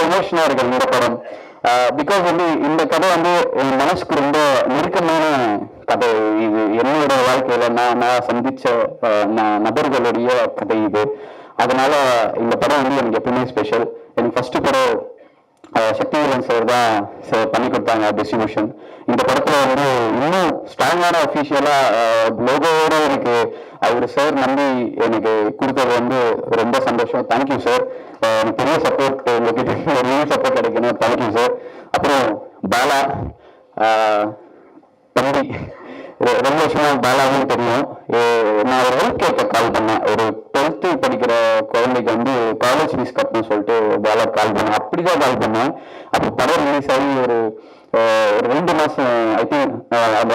எமோஷனாக இருக்கு இந்த படம். பிகாஸ் வந்து இந்த கதை வந்து என் மனசுக்கு ரொம்ப நெருக்கமான கதை இது. என்னோட வாழ்க்கையில நான் சந்திச்ச நபர்களுடைய கதை இது. அதனால இந்த படம் வந்து எனக்கு எப்பவுமே ஸ்பெஷல். எனக்கு ஃபர்ஸ்ட் படம் சக்திவேலன் சார் தான் பண்ணி கொடுத்தாங்க டிஸ்ட்ரிபியூஷன். இந்த படத்துல வந்து இன்னும் ஸ்ட்ராங்கான அஃபீஷியலா லோகோட எனக்கு அவர் சார் நம்பி எனக்கு கொடுத்தது வந்து ரொம்ப சந்தோஷம். Thank you sir. எனக்கு பெரிய சப்போர்ட் பெரிய சப்போர்ட் கிடைக்கணும். Thank you sir. அப்புறம் பாலா தம்பி, ரொம்ப வருஷமா பாலாவும் தெரியும். நான் ஒரு ஹெல்ப் கேட்க கால் பண்ணேன். ஒரு 12th படிக்கிற குழந்தைக்கு வந்து காலேஜ் ஃபீஸ் கட்டணும்னு சொல்லிட்டு பாலா கால் பண்ணேன். அப்படிதான் கால் பண்ணேன். அப்போ படம் ரிலீஸ் ஆகி ஒரு 2 மாசம் ஐ திங்க்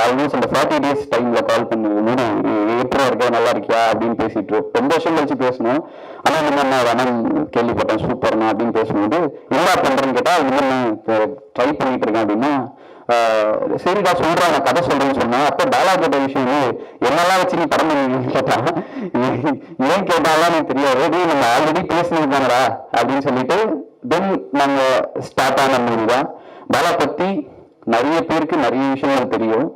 ஆல்மோஸ்ட் அந்த 40 days டைம்ல கால் பண்ணும்போது எப்படி இருக்க நல்லா இருக்கியா அப்படின்னு பேசிட்டு ரொம்ப வருஷம் கழிச்சு பேசணும். ஆனா இந்த மாதிரி நான் வேணாம் கேள்விப்பட்டேன் சூப்பர்னா அப்படின்னு பேசும்போது என்ன பண்றேன்னு கேட்டா இந்த மாதிரி நான் ட்ரை பண்ணிட்டு இருக்கேன் அப்படின்னா சரிடா சொல்றேன் நான் கதை சொல்றேன்னு சொன்னேன். அப்போ பாலா கேட்ட விஷயம் என்னெல்லாம் வச்சு நீ படம் பண்ணுவீங்கன்னு கேட்டான். ஏன் கேட்டாலாம் எனக்கு தெரியாது. நம்ம ஆல்ரெடி பேசினது தானடா அப்படின்னு சொல்லிட்டு தென் நாங்க ஸ்டார்ட் ஆன மூவி தான். பாலா பத்தி நிறைய பேருக்கு நிறைய விஷயங்கள் தெரியும்.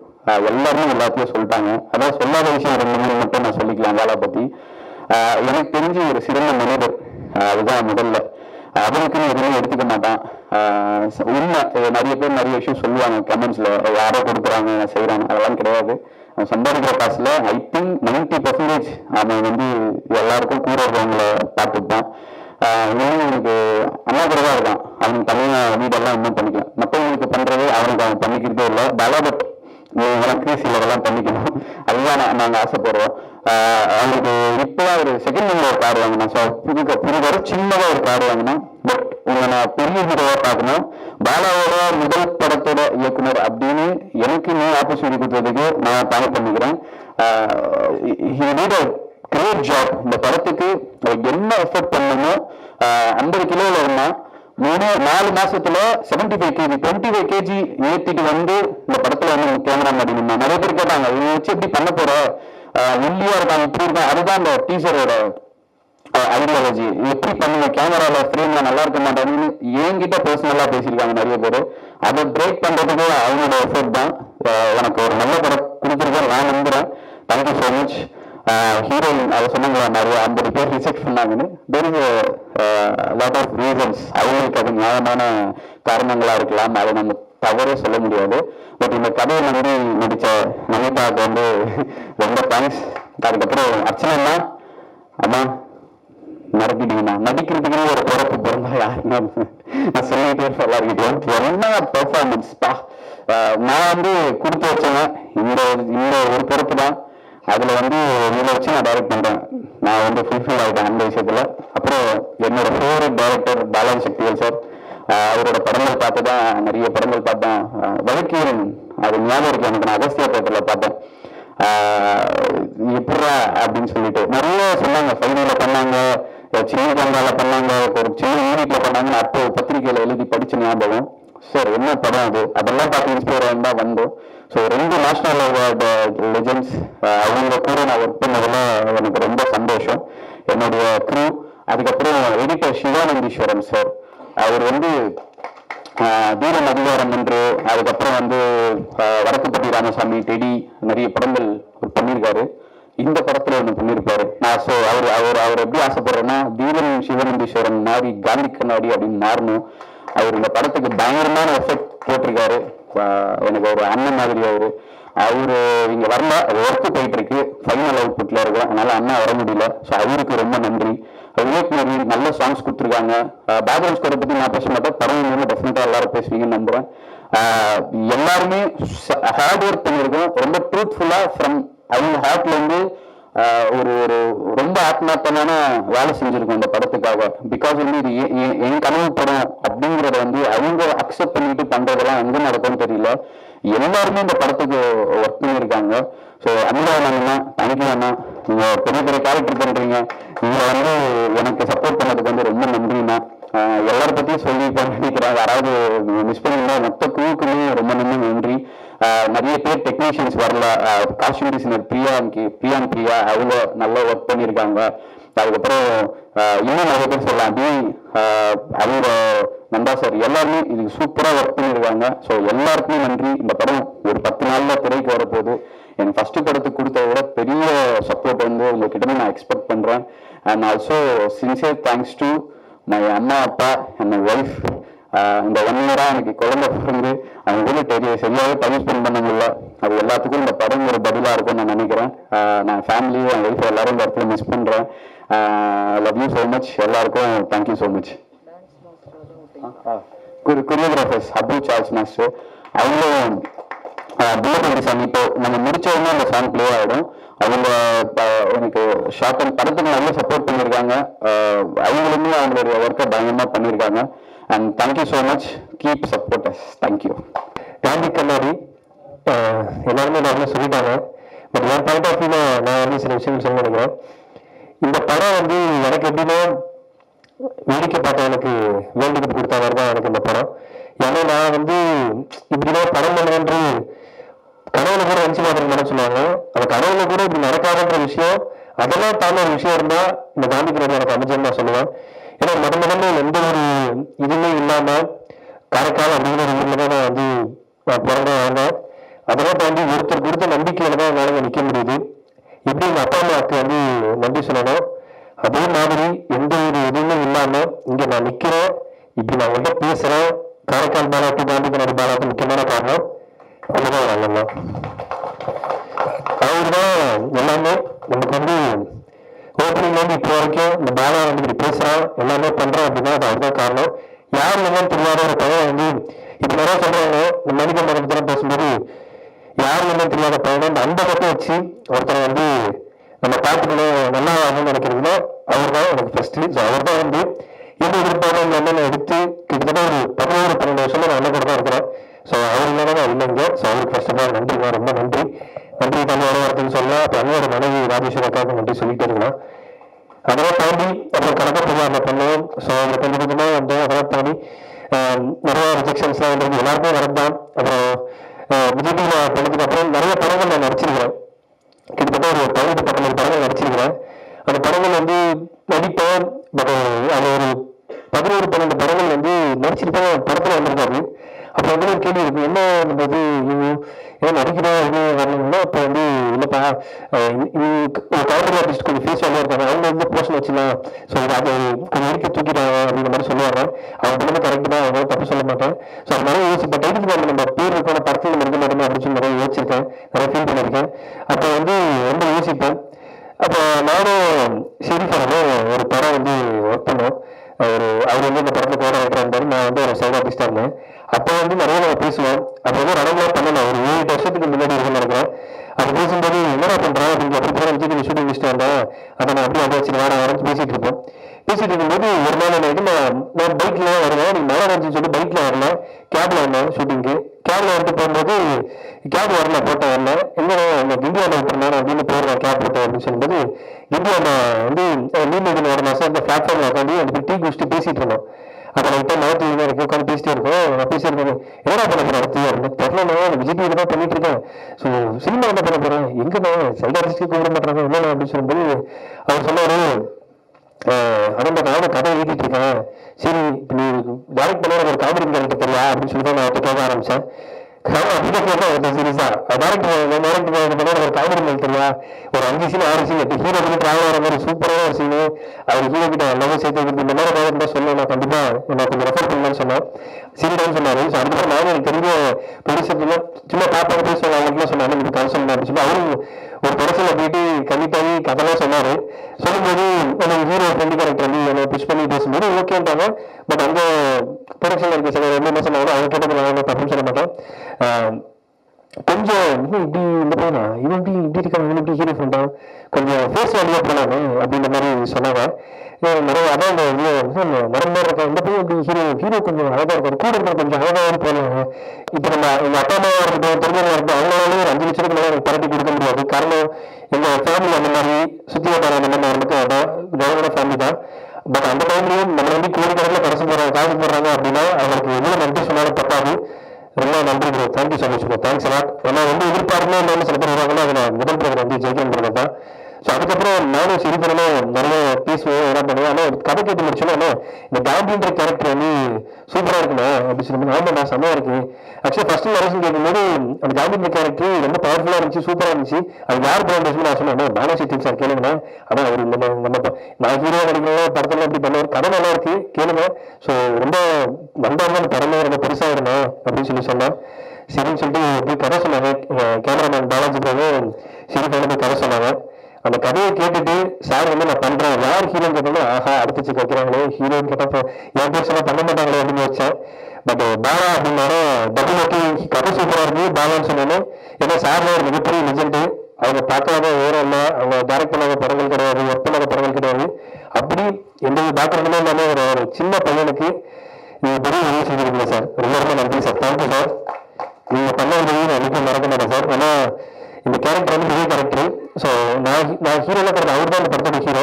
எல்லாருமே எல்லாத்தையும் சொல்லிட்டாங்க. அதான் சொல்லாத விஷயம் 2 மட்டும் நான் சொல்லிக்கலாம் பாலா பத்தி. எனக்கு தெரிஞ்சு ஒரு சிறந்த மனிதர். அதுதான் முதல்ல. அவனுக்குன்னு எதுவுமே எடுத்துக்க மாட்டான். உண்மை. நிறைய பேர் நிறைய விஷயம் சொல்லுவாங்க கமெண்ட்ஸ்ல, யாரோ கொடுக்குறாங்க செய்யறாங்க, அதெல்லாம் கிடையாது. அவன் சம்பாதிக்கிற காசுல ஐ திங்க் 90% அவன் வந்து எல்லாருக்கும் கூட இருக்கவங்களை பார்த்துப்பான். இன்னும் எனக்கு அண்ணா கூட தான் இருக்கான். அவன் தனியா வீடெல்லாம் இன்னும் பண்ணிக்கலாம். மற்றவங்களுக்கு பண்றது அவனுக்கு அவன் பண்ணிக்கிறதே இல்லை. பலபட் உனக்கு சிலரெல்லாம் பண்ணிக்கணும். அதுதான் நாங்கள் ஆசைப்படுறோம். அவங்களுக்கு இப்போதான் ஒரு செகண்ட் ஹேண்ட்ல ஒரு கார் வாங்கினா. ஸோ புதுவரை சின்னதாக ஒரு கார் வாங்கினா. பட் உங்களை நான் பெரிய ஹீரோவா பார்க்கணும். பாலாவோட முதல் படத்தோட இயக்குனர் அப்படின்னு எனக்கு நீ ஆப்பர்ச்சுனிட்டி கொடுத்ததுக்கு நான் தேங்க் பண்ணிக்கிறேன். Great job. இந்த படத்துக்கு என்ன எஃபர்ட் பண்ணணுமோ 50 கிலோல இருந்தா 3-4 மாசத்துல 75 kg 25 kg ஏத்திட்டு வந்து இந்த படத்துல வந்து கேமரா மாட்டீங்கன்னா நிறைய பேர் கேட்டாங்க இவங்க வச்சு எப்படி பண்ண போற இல்லையா இருக்காங்க இப்படி இருக்கா. அதுதான் அந்த டீசரோட ஐடியாலஜி. எப்படி பண்ணுங்க கேமரால ஃப்ரேம்ல நல்லா இருக்க மாட்டாங்கன்னு என்கிட்ட பர்சனலா பேசியிருக்காங்க நிறைய பேர். அதை பிரேக் பண்றதுக்கு அவங்களோட எஃபர்ட் தான். எனக்கு ஒரு நல்ல படம் கொடுத்துருக்கேன் நான் நம்புறேன். Thank you so much. ஹீரோயின் அதை சொன்னாங்களா நிறைய 50 பேர் ரிஜெக்ட் பண்ணாங்கன்னு. There is lot of reasons. அவங்களுக்கு அது நியாயமான காரணங்களா இருக்கலாம். அதை நம்ம தவறே சொல்ல முடியாது. பட் இந்த கதையை நம்பி நடிச்ச நமிதாவுக்கு வந்து ரொம்ப தேங்க்ஸ். அதுக்கப்புறம் அர்ச்சனா அம்மா நடத்திட்டீங்கண்ணா. நடிக்கிறதுக்குன்னு ஒரு பிறப்பு பிறந்தா யாருன்னா நான் சொல்லிக்கிட்டே எல்லாருக்கிட்டேன். என்ன பெர்ஃபார்மன்ஸ் பா. நான் வந்து கொடுத்து வச்சேன். இந்த ஒரு பொறுப்பு தான். அதுல வந்து இதை வச்சு நான் டைரக்ட் பண்றேன். நான் வந்து ஃபுல்ஃபில் ஆகிட்டேன் அந்த விஷயத்துல. அப்புறம் என்னோட favourite director Balaji Sakthivel sir. அவரோட படங்கள் பார்த்துதான் நிறைய படங்கள் பார்த்தேன். வழக்கீரன் அது ஞாபகம் இருக்கு எனக்கு. நான் அகஸ்தியா தேட்டர்ல பார்த்தேன். எப்படா அப்படின்னு சொல்லிட்டு நிறைய சொன்னாங்க. ஃபைனல பண்ணாங்க, சின்ன கேமரால பண்ணாங்க, ஒரு சின்ன யூனிட்ல பண்ணாங்கன்னு அப்போ பத்திரிகையில எழுதி படிச்ச ஞாபகம். சார் என்ன படம் அது, அதெல்லாம் பார்த்து இன்ஸ்பயர் ஆகிருந்தா வந்தோம். ஸோ 2 நேஷனல் அவார்டு லெஜெண்ட்ஸ் அவங்க கூட நான் ஒர்க் பண்ணதுல எனக்கு ரொம்ப சந்தோஷம். என்னுடைய க்ரூ. அதுக்கப்புறம் எடிட்டர் சிவானந்தீஸ்வரன் சார். அவர் வந்து தீரன் அதிகாரம் என்று, அதுக்கப்புறம் வந்து வடக்குப்பட்டி ராமசாமி, டெடி நிறைய படங்கள் பண்ணியிருக்காரு. இந்த படத்துல ஒன்று பண்ணியிருப்பாரு. நான் ஸோ அவர் எப்படி ஆசைப்படுறேன்னா தீரன் சிவனந்தீஸ்வரன் மாதிரி காந்தி கண்ணாடி அப்படின்னு மாறணும். அவர் இந்த படத்துக்கு பயங்கரமான எஃபெக்ட் போட்டிருக்காரு. எனக்கு ஒரு அண்ணன் மாதிரி அவரு இங்க வரல. அது ஒர்க்கு போயிட்டு இருக்கு. ஃபைனல் அவுட்புட்ல இருக்கும். அதனால அண்ணா வர முடியல. ஸோ அவருக்கு ரொம்ப நன்றி. விவேக் நவி நல்ல சாங்ஸ் கொடுத்துருக்காங்க. பேக்ரவுண்ட் ஸ்கோரை பத்தி நான் பேச மாட்டேன். படம் டெஃபினட்டா எல்லாரும் பேசுவீங்கன்னு நம்புறேன். எல்லாருமே ஹார்ட் ஒர்க் பண்ணியிருக்கோம். ரொம்ப ட்ரூத்ஃபுல்லா ஃப்ரம் அவங்க ஹார்ட்ல இருந்து ஒரு ஒரு ரொம்ப ஆத்மார்த்தமான வேலை செஞ்சிருக்கோம் இந்த படத்துக்காக. பிகாஸ் வந்து இது என் கனவு படம் அப்படிங்கிறத வந்து அவங்க அக்செப்ட் பண்ணிட்டு பண்றதெல்லாம் எங்க நடக்கும்னு தெரியல. எல்லாருமே இந்த படத்துக்கு ஒர்க் பண்ணியிருக்காங்க. ஸோ அண்ணா தனிக்கலாம்னா நீங்க பெரிய பெரிய கேரக்டர் பண்றீங்க. நீங்க வந்து எனக்கு சப்போர்ட் பண்ணதுக்கு வந்து ரொம்ப நன்றிண்ணா. எல்லாரும் பத்தியும் சொல்லி நினைக்கிறேன். யாராவது மிஸ் பண்ணிருந்தா மொத்த குழுக்குமே ரொம்ப நன்றி. நிறைய பேர் டெக்னீஷியன்ஸ் வரல. காஸ்டியூம் டிசைனர் பிரியா அவங்க நல்லா ஒர்க் பண்ணியிருக்காங்க. அதுக்கப்புறம் இன்னும் நிறைய பேர் சொல்லலாம். அவங்க நந்தா சார் எல்லாருமே இதுக்கு சூப்பராக ஒர்க் பண்ணியிருக்காங்க. ஸோ எல்லாருக்குமே நன்றி. இந்த படம் ஒரு 10 நாளில் திரைக்கு வரப்போகுது. என் ஃபர்ஸ்ட் படத்துக்கு கொடுத்த விட பெரிய சப்போர்ட் வந்து உங்ககிட்ட நான் எக்ஸ்பெக்ட் பண்ணுறேன். And also sincere thanks to my அம்மா அப்பா அண்ட் மை ஒய்ஃப். இந்த 1 இயராக எனக்கு குழந்தை பிறந்து அவங்க கூட சரியாகவே டைம் ஸ்பெண்ட் பண்ண முடியல. அது எல்லாத்துக்கும் இந்த படம் ஒரு பதிலாக இருக்கும்னு நான் நினைக்கிறேன். நான் ஃபேமிலி என் ஒய்ஃப் எல்லாரும் இந்த இடத்துல மிஸ் பண்ணுறேன். Love you so much. எல்லாருக்கும் thank you so much. Choreographers Abu Charles master அவங்களும் புல்லட் சாங் இப்போ நம்ம முடிச்சவங்க அந்த சாங் ப்ளே ஆகிடும். அவங்க எனக்கு ஷார்ட் அண்ட் படத்துக்கு நல்லா சப்போர்ட் பண்ணியிருக்காங்க. அவங்களுமே அவங்களுடைய ஒர்க்கை பயங்கரமாக பண்ணியிருக்காங்க. And thank you so much. Keep support us. Thank you. Gandhi கண்ணாடி எல்லாருமே நிறைய சொல்லிட்டாங்க. பட் என் பாயிண்ட் ஆஃப் வியூல நான் வந்து சில விஷயங்கள் சொல்ல நினைக்கிறேன். இந்த படம் வந்து எனக்கு எப்படின்னா வேடிக்கை பார்த்த எனக்கு வேண்டுகோள் கொடுத்த மாதிரி தான் எனக்கு இந்த படம். ஏன்னா நான் வந்து இப்படிலாம் படம் பண்ணுவேன்று கனவுல கூட நினைச்சு பார்த்துருக்கேன்னு சொல்லுவாங்க. அந்த கனவுல கூட இப்படி நடக்காதுன்ற விஷயம் அதெல்லாம் தாண்ட ஒரு விஷயம் இருந்தா இந்த காந்தி கண்ணாடி எனக்கு அமைச்சர்னு நான் சொல்லுவேன். ஏன்னா முதல்ல எந்த ஒரு இதுவுமே இல்லாம காரைக்கால் அப்படிங்கிற ஒரு ஊர்ல தான் நான் வந்து பிறந்த வாழ்ந்தேன். அதெல்லாம் தாண்டி ஒருத்தர் கொடுத்த நம்பிக்கையில தான் என்னால் நிற்க முடியுது. இப்படி எங்கள் அப்பா அம்மாவுக்கு வந்து நன்றி சொல்லணும். அதே மாதிரி எந்த ஒரு இதுவுமே இல்லாம இங்க நான் நிக்கிறேன், இப்படி நான் உங்கள்கிட்ட பேசுறேன். காரைக்கால் பாலாட்டு காந்தி கண்ணாடி பாலாட்டு முக்கியமான காரணம் அதுதான் நல்லலாம். அவர்தான் எல்லாமே நமக்கு வந்து ஓப்பனிங் வந்து இப்போ வரைக்கும் இந்த பாலா வந்து இப்படி பேசுறான் எல்லாமே பண்றான் அப்படின்னா அது அவர்தான் காரணம். யார் என்னன்னு தெரியாத ஒரு பையன் வந்து இப்ப நிறைய சொல்றாங்க. இந்த மனித மரணத்துல பேசும்போது யார் என்னன்னு தெரியாத பையனை அந்த அந்த பக்கம் வச்சு ஒருத்தரை வந்து நம்ம பார்த்துக்கணும் நல்லா ஆகணும்னு நினைக்கிறதுனா அவர் தான் எனக்கு ஃபர்ஸ்ட். ஸோ அவர் தான் வந்து எந்த எதிர்ப்பான என்னென்ன எடுத்து கிட்டத்தட்ட ஒரு 11-12 வருஷமா நான் அண்ணன் கூட தான் இருக்கிறேன். ஸோ அவர் இல்லைன்னா நான் இல்லைங்க. ஸோ அவருக்கு ஃபர்ஸ்ட் ஆஃப் ஆல் நன்றிங்க, ரொம்ப நன்றி. நன்றி தன்னோட வார்த்தைன்னு சொல்லலாம். அப்போ அண்ணோட மனைவி ராஜேஸ்வரி அக்காவுக்கு நன்றி சொல்லிட்டே இருக்கலாம். அதெல்லாம் தாண்டி அப்புறம் கணக்கு நம்ம பண்ணோம். ஸோ அதில் கொஞ்சம் கொஞ்சமாக வந்தோம். அதெல்லாம் தாண்டி நிறைய ரிஜெக்ஷன்ஸ்லாம் வந்து எல்லாருமே வரதான். அப்புறம் விஜய் பண்ணதுக்கு அப்புறம் நிறைய படங்கள் நான் நடிச்சிருக்கிறேன். கிட்டத்தட்ட ஒரு 18-19 படங்கள் நடிச்சிருக்கிறேன். அந்த படங்கள் வந்து நடிப்பேன். பட் அது ஒரு 11-12 படங்கள் வந்து நடிச்சிருப்பேன். படத்தில் வந்திருக்காரு. அப்போ வந்து ஒரு கேள்வி இருக்கு, என்ன இது ஏன் நடிக்கிறோம் இது வரணும்னா அப்போ வந்து இல்லைப்பா ஒரு காமெடி ஆர்டிஸ்ட் கொஞ்சம் ஃபேஸ் வேலையாக இருக்காங்க, அவங்க வந்து போர்ஷன் வச்சுலாம். ஸோ அது கொஞ்சம் இருக்க தூக்கிட்டாங்க அப்படிங்கிற மாதிரி சொல்லுவாங்க. அவங்க பண்ணது கரெக்ட் தான், அவங்க தப்பு சொல்ல மாட்டேன். ஸோ அது நிறைய யோசிப்பேன். டைட்டில் நம்ம பேர் இருக்கோம் படத்தில் இருக்க மாட்டோம் அப்படின்னு சொல்லி நிறைய யோசிச்சிருக்கேன், நிறைய ஃபீல் பண்ணியிருக்கேன். அப்போ வந்து ரொம்ப யோசிப்பேன். அப்போ நானும் சரி பண்ணணும் ஒரு படம் வந்து ஒர்க் பண்ணோம். அவர் வந்து இந்த படத்தில் கோட வைக்கிறாரு. நான் வந்து ஒரு சைட் ஆர்டிஸ்டாக இருந்தேன். அப்போ வந்து நிறைய நம்ம பேசுவோம். அப்போ வந்து நடக்கலாம் பண்ணலாம். ஒரு 7-8 வருஷத்துக்கு முன்னாடி இருக்குன்னு நினைக்கிறேன். அது பேசும்போது என்னடா பண்றேன் அப்படின்னு அப்படி போன விஜய் ஷூட்டிங் முடிச்சுட்டு வந்தேன். அதை நான் அப்படியே வந்து வச்சு வாடா வரச்சு பேசிட்டு இருப்போம். பேசிட்டு இருக்கும்போது ஒரு நாள் என்ன நான் பைக்ல வருவேன். நீ மழை வந்துன்னு சொல்லி பைக்ல வரலாம். கேப்ல வந்தேன் ஷூட்டிங்கு. கேப்ல வந்துட்டு போகும்போது கேப் வரல போட்ட வரல. என்ன இந்தியாவில் விட்டுருந்தேன் அப்படின்னு போடுறேன் கேப் போட்டேன் அப்படின்னு சொல்லும்போது இந்தியாவில் வந்து நீங்க ஒரு மாசம் அந்த பிளாட்ஃபார்ம்ல உட்காந்து அந்த டீ குடிச்சிட்டு பேசிட்டு இருந்தோம். அப்போ நான் இப்போ நேரத்தில் இருக்கு உட்காந்து பேசிட்டே இருக்கோம். நான் பேசியிருக்கேன் என்ன பண்ண போறேன் அடுத்து தெரியல விஜய் தான் பண்ணிட்டு இருக்கேன். ஸோ சினிமா என்ன பண்ண போறேன் எங்க சைட் ஆர்டிஸ்டே கூப்பிட மாட்டாங்க என்ன அப்படின்னு சொல்லும்போது அவர் சொன்னாரு, அதான் நானும் கதை எழுதிட்டு இருக்கேன். சரி இப்போ நீ டேரக்ட் பண்ண ஒரு காமெடி கேரக்டர் தெரியா அப்படின்னு சொல்லி தான் நான் அவர்கிட்ட கேட்க ஆரம்பிச்சேன். சீரியஸா ஒரு காமெடி மேல் தெரியா ஒரு 5 சீன் 6 சீன் ஹீரோ பண்ணி டிராவல் ஆகிற மாதிரி சூப்பரான ஒரு சீனு. அவர் ஹீரோ கிட்ட எல்லாமே சேர்த்து இந்த மாதிரி இருந்தா சொல்ல நான் கண்டிப்பா நான் கொஞ்சம் ரெஃபர் பண்ணலான்னு சொன்னேன். சரிடான்னு சொன்னாரு. ஸோ அதுக்கப்புறம் நானும் எனக்கு தெரிஞ்ச ப்ரொடியூசர்ல சும்மா பாப்பா போய் சொல்ல அவங்களுக்குலாம் சொன்னாங்க நீங்க கதை சொல்லலாம் அப்படின்னு சொல்லி அவரும் ஒரு படத்துல போயிட்டு கண்டிப்பாகி கதைலாம் சொன்னாரு. சொல்லும்போது எனக்கு ஹீரோ ஃப்ரெண்டு கேரக்டர் வந்து என்னை புஷ் பண்ணி பேசும்போது ஓகேன்றாங்க. பட் அந்த ப்ரொடக்ஷன்ல இருக்க சில என்ன சொன்னாங்க அவங்க கேட்டது நான் தப்புன்னு சொல்ல மாட்டேன். கொஞ்சம் இப்படி இந்த பையனா இவன் இப்படி இருக்காங்க இவன் இப்படி ஹீரோ ஃப்ரெண்டா கொஞ்சம் ஃபேஸ் வேலையா போனாங்க அப்படின்ற மாதிரி சொன்னாங்க. நிறைய அதான் இந்த நடந்த இருக்க இந்த பையன் இப்படி ஹீரோ கொஞ்சம் அழகா இருக்கும் கூட இருக்கிற கொஞ்சம் அழகாகவும் போனாங்க. இப்போ நம்ம எங்க அப்பா அம்மாவா இருக்கட்டும் தெரிஞ்சவங்க இருக்கட்டும் அவங்களாலே ஒரு 5 லட்சத்துக்கு மேலே எனக்கு பரட்டி கொடுக்க முடியாது. காரணம் எங்க ஃபேமிலி அந்த மாதிரி சுத்தி வட்டார அந்த மாதிரி நமக்கு அதான் கவர்மெண்ட் ஃபேமிலி தான். பட் அந்த டைம்லயும் நம்ம வந்து கோடிக்கணக்கில் கடைசி போடுறாங்க காசு போடுறாங்க அப்படின்னா அவங்களுக்கு எவ்வளவு நன்றி சொன்னாலும் தப்பாது. ரொம்ப நன்றி bro, thank you so much bro, thanks a lot. ஏன்னா வந்து எதிர்பார்க்கணும் இல்லாமல் சில பேர் வருவாங்கன்னா அதை நான் முதல் பிறகு வந்து ஜெயிக்கணுன்றது தான். ஸோ அதுக்கப்புறம் நானும் சரி பண்ணணும் நிறைய பேசுவேன் என்ன பண்ணுவேன். ஆனால் கதை கேட்டு முடிச்சோன்னா இந்த காந்தின்ற கேரக்டர் வந்து சூப்பராக இருக்கணும் அப்படின்னு சொல்லி ஆமா நான் செம்மையா இருக்கு. ஆக்சுவலா ஃபர்ஸ்ட் நரேஷன் கேட்கும்போது அந்த ஜாமீன் கேரக்டர் ரொம்ப பவர்ஃபுல்லா இருந்துச்சு, சூப்பரா இருந்துச்சு. அது யார் பேசும்போது நான் சொன்னேன் பாலாஜி டீம் சார் கேளுங்க. ஆனா அவர் இந்த நான் ஹீரோ நடிக்கிறோம் படத்துல எப்படி பண்ணுவார், கதை நல்லா இருக்கு கேளுங்க. ஸோ ரொம்ப வந்தாலும் அந்த படமே ரொம்ப பெருசா இருந்தேன் அப்படின்னு சொல்லி சொன்னேன். சரின்னு சொல்லிட்டு போய் கதை சொன்னாங்க. கேமராமேன் பாலாஜி பிரபு சரி போய் கதை சொன்னாங்க. அந்த கதையை கேட்டுட்டு சார் வந்து நான் பண்றேன் யார் ஹீரோன்னு கேட்டாலும் ஆஹா அடுத்து வைக்கிறாங்களே ஹீரோன்னு கேட்டப்போ என் பேர் சொன்னா பண்ண மாட்டாங்களே அப்படின்னு வச்சேன். பட் பாலா அப்படின்னாரு டபுள் ஓகே கதை சூப்பரா இருக்கு பாலான்னு சொன்னேன்னு. ஏன்னா சார்ல ஒரு மிகப்பெரிய லிஜெண்ட். அவங்க பார்க்காத வேற இல்லை, அவங்க டைரக்ட் பண்ணாத படங்கள் கிடையாது, ஒர்க் பண்ணாத படங்கள் கிடையாது. அப்படி எந்த பேக்ரவுண்டுமே இல்லாம ஒரு சின்ன பையனுக்கு நீங்க பெரிய உதவி செஞ்சிருக்கீங்க சார். ரொம்ப ரொம்ப நன்றி சார். Thank you sir. நீங்க பண்ண உதவி நான் என்னைக்கும் மறக்க மாட்டேன் சார். ஏன்னா இந்த கேரக்டர் வந்து பெரிய கேரக்டர். ஸோ நான் ஹீரோல கிடையாது, அவர் தான் இந்த படத்தோட ஹீரோ.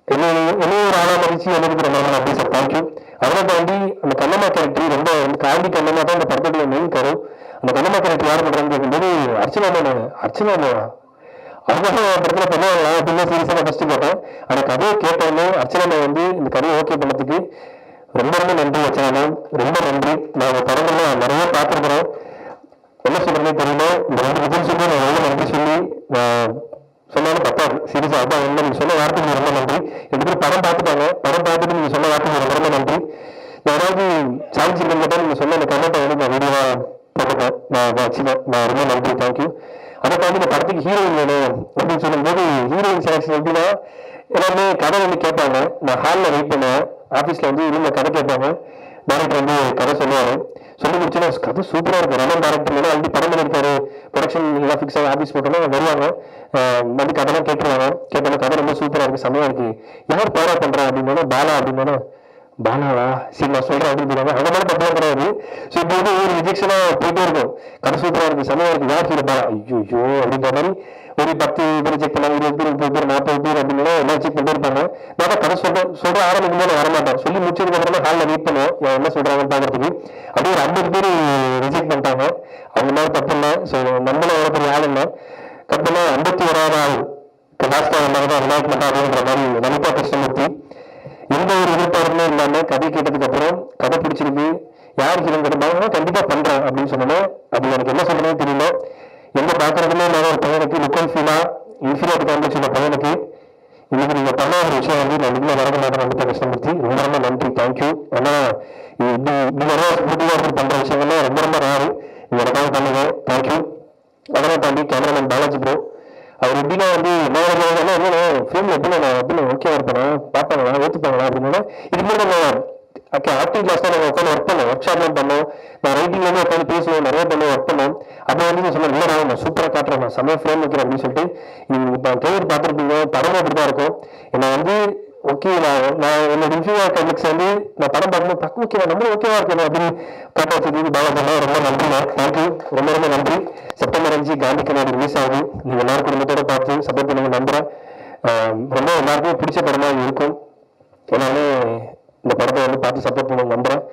என்ன ஒரு ஆளா மதிச்சு எனக்கு ரொம்ப ரொம்ப நன்றி சார். தேங்க்யூ. அதனால தாண்டி அந்த கண்ணம்மா கேரக்டர் ரொம்ப காந்தி கண்ணம்மா தான் இந்த படத்தோட மெயின் கரு. அந்த கண்ணம்மா கேரக்டர் யார் பண்றான்னு கேட்கும்போது அர்ச்சனா அவங்க படத்துல பண்ணுவாங்க அப்படின்னு சீரியஸா நான் ஃபர்ஸ்ட் கேட்டேன். அந்த கதையை கேட்டோன்னு அர்ச்சனா வந்து இந்த கதையை ஓகே பண்ணதுக்கு ரொம்ப ரொம்ப நன்றி அர்ச்சனா. ரொம்ப நன்றி. நான் படங்கள்ல நிறைய பார்த்துருக்குறேன். என்ன சொல்றதே தெரியல. இந்த 2 விஜய் சொல்லி நான் எவ்வளவு நன்றி சொல்லி சொன்னாலும் தப்பாது. சீரியஸா அதான் என்ன நீங்க சொன்ன வார்த்தைக்கு ரொம்ப நன்றி. 2 பேரும் படம் பார்த்துட்டாங்க. படம் பார்த்துட்டு நீங்க சொன்ன வார்த்தைக்கு ரொம்ப ரொம்ப நன்றி. நான் ஏதாவது சான்ஸ் இல்லைன்னு கேட்டால் நீங்க சொன்ன அந்த கமெண்ட்டை வந்து நான் வீடியோவா போட்டுட்டேன். நான் வச்சுட்டேன். நான் ரொம்ப நன்றி. தேங்க்யூ. அதை தாண்டி இந்த படத்துக்கு ஹீரோயின் வேணும் அப்படின்னு சொல்லும்போது ஹீரோயின் செலக்ஷன் எப்படின்னா எல்லாமே கதை வந்து கேட்பாங்க. நான் ஹாலில் வெயிட் பண்ணுவேன். ஆஃபீஸில் வந்து இவங்க கதை கேட்பாங்க. டேரக்டர் வந்து கதை சொல்லுவாரு. சொல்லி முடிச்சுன்னா கதை சூப்பராக இருக்கும். ரமன் டேரக்டர் ஆல்ரெடி படம் பண்ணியிருக்காரு. ப்ரொடக்ஷன் எல்லாம் ஃபிக்ஸ் ஆகி ஆஃபீஸ் போட்டோம்னா வருவாங்க. வந்து கதைலாம் கேட்டுருவாங்க. கேட்டோம்னா கதை ரொம்ப சூப்பராக இருக்கு, செம்மையா இருக்கு. யார் பாரா பண்றா அப்படின்னா பாலா அப்படின்னா பாலாவா சரி நான் சொல்றேன் அப்படின்னு சொல்லுவாங்க. அந்த மாதிரி படம் கிடையாது. ஸோ இப்போ வந்து ஒரு ரிஜெக்ஷனா போயிட்டே இருக்கும். கதை சூப்பரா இருக்கு, செம்மையா இருக்கு, யார் ஹீரோ பாலா ஐயோ அப்படின்ற மாதிரி ஒரு 10 பேர் செக் பண்ணாங்க, 20 பேர், 30 பேர், 40 பேர் அப்படின்னு எல்லாம் செக் பண்ணிட்டு இருப்பாங்க. நான் கதை சொல்ற ஆரம்பிக்கும் போது வரமாட்டேன். சொல்லி முடிச்சதுக்கு அப்புறம் ஹாலில் வெயிட் பண்ணுவோம் என்ன சொல்றாங்கன்னு பாக்குறதுக்கு. அப்படியே ஒரு 50 பேர் ரிஜெக்ட் பண்ணிட்டாங்க. அவங்க மேல தப்பு இல்லை. ஸோ நம்மளும் எவ்வளவு பெரிய ஆள் இல்லை. கரெக்டாக 51வது ஆள் லாஸ்டா வந்தாங்க விநாயக் மட்டா அப்படின்ற மாதிரி லலிதா கிருஷ்ணமூர்த்தி. எந்த ஒரு எதிர்பார்ப்புமே இல்லாம கதை கேட்டதுக்கு அப்புறம் கதை பிடிச்சிருக்கு யார் ஹீரோ கேட்டாங்க கண்டிப்பா பண்றேன் அப்படின்னு சொன்னோம். அது எனக்கு என்ன சொல்றதுன்னு தெரியல. எந்த பாக்குறதுமே இல்லாத ஒரு பையனுக்கு லுக்கல் ஃபீலா இன்ஃபீரியாரிட்டி காம்ப்ளெக்ஸ் உள்ள பையனுக்கு இன்னைக்கு நீங்க பண்ண ஒரு விஷயம் வந்து நான் நீங்களே மறக்க மாட்டேன். லலிதா கிருஷ்ணமூர்த்தி ரொம்ப ரொம்ப நன்றி. தேங்க்யூ. ஏன்னா இப்படி நிறைய ஸ்பூர்த்திகாரர்கள் பண்ற விஷயங்கள்லாம் ரொம்ப ரொம்ப ராரு. நீங்க எனக்காக பண்ணுங்க. தேங்க்யூ. அதெல்லாம் தாண்டி கேமராமேன் பாலாஜி ப்ரோ அவர் எப்படின்னா வந்து ஃபிலிம்ல எப்படி ஓகேவா இருப்பேன் பார்ப்பாங்களா ஏற்றுப்பாங்களா அப்படின்னா இது மாதிரி நம்ம ஆக்டிங் கிளாஸ் தான் நாங்கள் உட்காந்து ஒர்க் பண்ணோம். ஒர்க் ஷாப்லாம் பண்ணோம். நான் ரைட்டிங்லேருந்து உட்காந்து பேசுவோம், நிறைய பண்ணோம், ஒர்க் பண்ணோம். அப்போ வந்து நான் சொன்னேன் இல்லை நான் சூப்பராக காட்டுறேன், நான் செம்மையாக ஃப்ரேம் வைக்கிறேன் அப்படின்னு சொல்லிட்டு நீங்கள் இப்போ ட்ரெயிலர் பார்த்துருப்பீங்க. படமும் அப்படி தான் இருக்கும். என்னை வந்து ஓகே நான் என்னோட இன்ஃபியூரியா காம்ப்ளெக்ஸ் வந்து நான் படம் பார்க்கும்போது பக்கம் ஓகேவா நம்மளும் ஓகேவா இருக்கணும் அப்படின்னு காட்ட வச்சதுக்கு பாலாஜி ரொம்ப நன்றி. தேங்க்யூ. ரொம்ப ரொம்ப நன்றி. செப்டம்பர் 5 காந்தி கண்ணாடி ரிலீஸ் ஆகுது. நீங்கள் எல்லாரும் குடும்பத்தோட பார்த்து சப்போர்ட் பண்ணுங்க நம்புறேன். ரொம்ப எல்லாருக்குமே பிடிச்ச படமா இருக்கும். எல்லாமே இந்த படத்தை வந்து பார்த்து சப்போர்ட் பண்ணுங்க நம்புறேன்.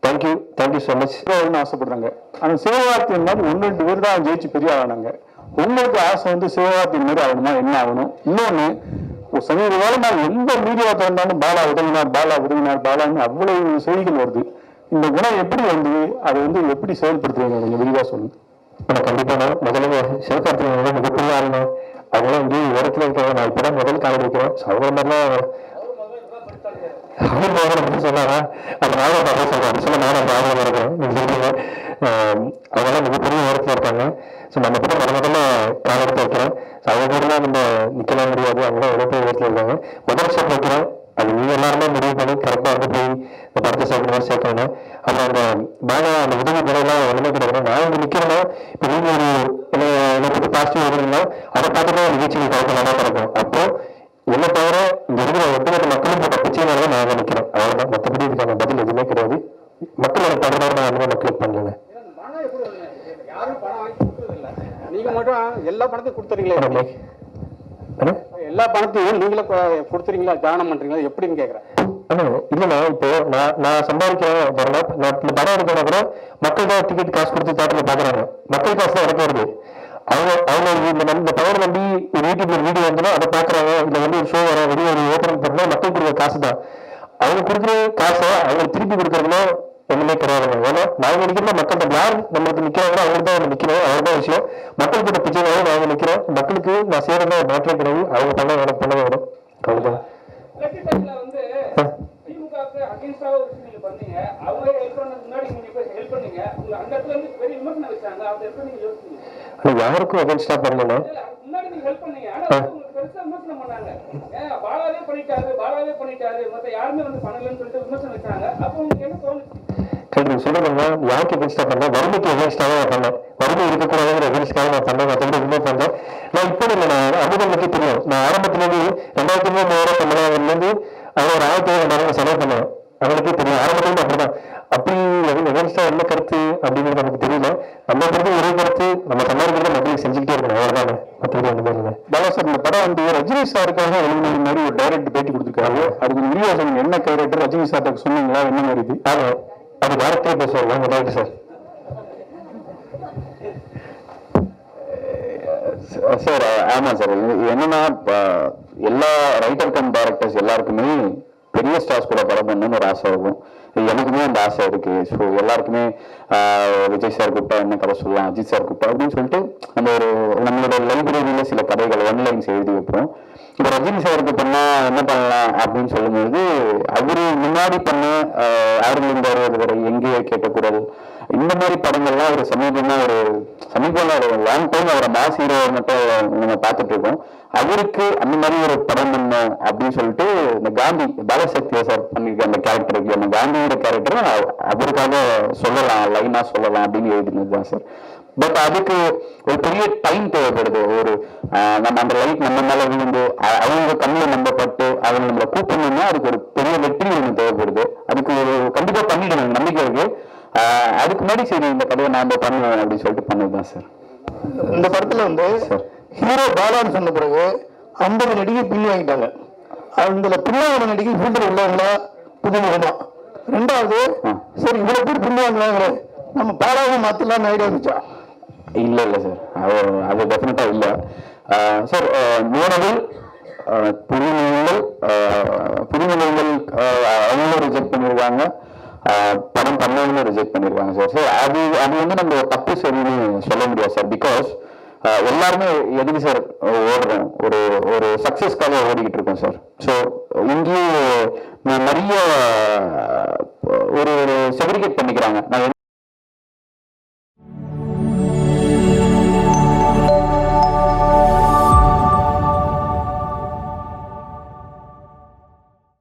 தேங்க்யூ. Thank you so much. ஆசைப்படுறாங்க. அந்த சிவகார்த்தியின் மாதிரி 1-2 பேர் தான் ஜெயிச்சு பெரிய ஆனாங்க. உங்களுக்கு ஆசை வந்து சிவகார்த்தியின் மாதிரி ஆகணுமா என்ன ஆகணும்? இன்னொன்னு சமீப காலமா எந்த மீடியா திறந்தாலும் பாலா உதவினார் பாலான்னு அவ்வளவு செய்திகள் வருது. இந்த குணம் எப்படி வந்து அதை வந்து எப்படி செயல்படுத்துறீங்க கொஞ்சம் விரிவா சொல்லுங்க. கண்டிப்பா முதல்ல சிவகார்த்திகேயன் மிகப்பெரிய ஆளுங்க. அவங்களாம் வந்து இடத்துல இருக்காங்க. நான் இப்பதான் முதல் காலம் வைக்கிறேன். அவங்க மாதிரிலாம் சொன்னாரா அந்த நானும் சொல்றேன் சொல்ல நானும் ஆர்வம் இருக்கிறேன். நீங்க சொல்றீங்க அவங்கெல்லாம் மிகப்பெரிய இடத்துல இருக்காங்க. ஸோ நம்ம கூட முதல்ல காலம் எடுத்து வைக்கிறேன். அவங்க கூடலாம் நம்ம நிக்கலாம் முடியாது. அவங்களாம் எவ்வளோ பேர் இடத்துல இருக்காங்க. முதல் ஸ்டெப் வைக்கிறேன். அது நீங்க எல்லாருமே முடிவு பண்ணி கரெக்டாக வந்து போய் இந்த படத்தை சேர்க்கணும். அப்புறம் அந்த பாலா அந்த உதவி முறையெல்லாம் ஒன்றுமே கிடையாது. நான் இங்கே நிற்கிறேன்னா இப்போ நீங்க ஒரு என்னை பற்றி பாசிட்டிவ் இருந்தீங்கன்னா அதை பார்த்துட்டு நிகழ்ச்சிகள் கரெக்டாக நல்லா நடக்கும். அப்போ என்ன தவிர இங்க இருக்கிற ஒட்டுமொத்த மக்களும் போட்ட பிரச்சனைனால நான் நினைக்கிறேன். அவ்வளவுதான். மற்றபடி இதுக்கான பதில் எதுவுமே கிடையாது. மக்கள் எனக்கு பண்றதா நான் அந்த மக்களுக்கு பண்ணல. நீங்க மட்டும் எல்லா பணத்தையும் கொடுத்துறீங்களா? எல்லா பணத்தையும் நீங்களே கொடுத்துறீங்களா? தானம் பண்றீங்களா? எப்படின்னு கேக்குறேன். இல்லைண்ணா இப்போ நான் சம்பாதிக்கிறேன். நான் இந்த படம் எடுக்கணும் கூட மக்கள் தான் டிக்கெட் காசு கொடுத்து தேட்டரில் பாக்குறாங்க. மக்கள் காசு தான் எனக்கு வருது. அவங்க இந்த படம் நம்பி ஒரு யூடியூப்ல வீடியோ வந்தோம்னா அதை பாக்குறாங்க. இல்ல வந்து ஒரு ஷோ வர வெளியே ஒரு ஓப்பனிங் பண்ணா மக்கள் கொடுக்குற காசு தான். அவங்க கொடுக்குற காசை அவங்க திருப்பி கொடுக்கறதுனா ஒண்ணுமே கிடையாதுங்க. ஏன்னா நாங்க நிக்கிறோம் மக்கள்கிட்ட யார் நம்மளுக்கு நிக்கிறாங்களோ அவங்க தான் நம்ம நிக்கிறோம். அவர்தான் விஷயம். மக்கள் கிட்ட பிச்சைக்காக நாங்க நிக்கிறோம். மக்களுக்கு நான் செய்யறதா மாற்றே கிடையாது. அவங்க பண்ண எனக்கு பண்ண வரும் அவ்வளவுதான். எலெக்ஷன் டைம்ல வந்து திமுகவுக்கு அகைன்ஸ்டாக ஒரு விஷயம் நீங்க பண்ணீங்க. அவங்க ஹெல்ப் பண்ணதுக்கு முன்னாடி நீங்க போய் ஹெல்ப் பண்ணீங்க. உங்க அந்த இடத்துல வந்து பெரிய விமர்சனம் வச்சாங்க. அதை எப்படி நீங்க யோசிச்சீங்க? ஆனா யாருக்கும் அகேன்ஸ்டா பண்ணல. இல்ல, அதுக்கு முன்னாடி நீங்க ஹெல்ப் பண்ணீங்க. ஆனா வந்து உங்களுக்கு பெருசா விமர்சனம் பண்ணாங்க. பாலாவே பண்ணிட்டாரு மத்த யாருமே வந்து பண்ணலன்னு சொல்லிட்டு விமர்சனம் வச்சாங்க. அப்போ உங்களுக்கு என்ன தோணுச்சு? கண்டிப்பா சொல்றேன்னா யாருக்கு அகேன்ஸ்டா பண்ணேன், வறுமைக்கு அகேன்ஸ்டாக நான் பண்ணேன். வறுமை இருக்கக்கூடாதுங்கிற அகேன்ஸ்டாக நான் பண்ணேன். மற்றபடி உண்மை பண்ணேன். நான் இப்போ இல்லை, நான் அனுபவத்துக்கு தெரியும். நான் ஆரம்பத்திலேருந்து 2003 அது ஒரு 1000 செலவு பண்ணேன். அவங்களுக்கே தெரியும். ஆரம்பத்திலும் அப்படிதான். அப்படி அகேன்ஸ்டா என்ன கருத்து அப்படிங்கிறது நமக்கு தெரியல. நம்ம கருத்து ஒரே கருத்து, நம்ம சம்பாதிக்கிறத மக்களுக்கு செஞ்சுக்கிட்டே இருக்கணும். அவ்வளவுதானே, மற்றபடி ஒன்றுமே இல்லை. பாலா சார், இந்த படம் வந்து ரஜினி சாருக்காக வெளிநாடு மாதிரி ஒரு டைரக்டர் பேட்டி கொடுத்துருக்காரு. அதுக்கு விரிவாசம் என்ன டைரக்டர் ரஜினி சார்ட்ட சொன்னீங்களா? என்ன மாதிரி இது? அது டேரக்டரே பேசுவாங்க. உங்க டேரக்டர் சார். சார் ஆமா சார், என்னன்னா எல்லா ரைட்டர் கம் டைரக்டர்ஸ் எல்லாருக்குமே பெரிய ஸ்டார்ஸ் கூட படம் பண்ணணும்னு ஒரு ஆசை இருக்கும். எனக்குமே அந்த ஆசை இருக்கு. ஸோ எல்லாருக்குமே விஜய் சார் கூப்பிட்டா என்ன கதை சொல்லலாம், அஜித் சார் கூப்பிட்டா அப்படின்னு சொல்லிட்டு நம்ம நம்மளோட லைப்ரரியில சில கதைகள் ஒன்லைன்ஸ் எழுதி வைப்போம். இப்போ ரஜினி சாருக்கு பண்ணா என்ன பண்ணலாம் அப்படின்னு சொல்லும்போது, அவரு முன்னாடி பண்ண ஆயிரத்தி அறுபது வரை எங்கேயோ கேட்ட குரல், இந்த மாதிரி படங்கள்லாம் ஒரு சமீபம் ஒரு லாங் டைம் அவரை மாஸ் ஹீரோ மட்டும் நம்ம பார்த்துட்டு இருக்கோம். அவருக்கு அந்த மாதிரி ஒரு படம் பண்ணோம் அப்படின்னு சொல்லிட்டு இந்த காந்தி பாலசக்தியா சார் பண்ணிருக்க அந்த கேரக்டருக்கு, அந்த காந்தியோட கேரக்டரை அவருக்காக சொல்லலாம், லைனா சொல்லலாம் அப்படின்னு எழுதினது தான் சார். பட் அதுக்கு ஒரு பெரிய டைம் தேவைப்படுது. ஒரு நம்ம அந்த லைட் நம்ம மேல விழுந்து அவங்க கண்ணில் நம்பப்பட்டு அவங்க நம்மளை கூப்பிடணும்னா அதுக்கு ஒரு பெரிய வெற்றி ஒன்று தேவைப்படுது. அதுக்கு ஒரு கண்டிப்பா பண்ணிடணும் நம்பிக்கை இருக்கு. அதுக்கு முன்னாடி சரி இந்த கதையை நாம பண்ணுவோம் அப்படின்னு சொல்லிட்டு பண்ணதுதான் சார். இந்த படத்துல வந்து ஹீரோ பாலான்னு சொன்ன பிறகு 50 நடிகை பின் வாங்கிட்டாங்க. அந்த பின்னாங்க நடிகை ஃபீல்டர் உள்ளவங்களா புதுமுகமா? ரெண்டாவது, சரி இவ்வளவு பேர் பின் வாங்கலாங்கிற நம்ம பாலாவும் மாத்தலாம் ஐடியா இருந்துச்சா? இல்ல சார், அது டெஃபினட்டா இல்ல சார். மூணவில் புதுமுகங்கள் அவங்களும் ரிஜெக்ட் பண்ணிருக்காங்க, படம் பண்ணவங்களும் ரிஜெக்ட் பண்ணிருக்காங்க சார். ஸோ அது வந்து நம்ம தப்பு சரின்னு சொல்ல முடியாது சார். பிகாஸ் எல்லாருமே எதுக்கு சார் ஓடுறோம், ஒரு சக்சஸ்க்காக ஓடிக்கிட்டு இருக்கோம் சார். ஸோ இங்கேயும் நிறைய ஒரு செக்ரிகேட் பண்ணிக்கிறாங்க. நான்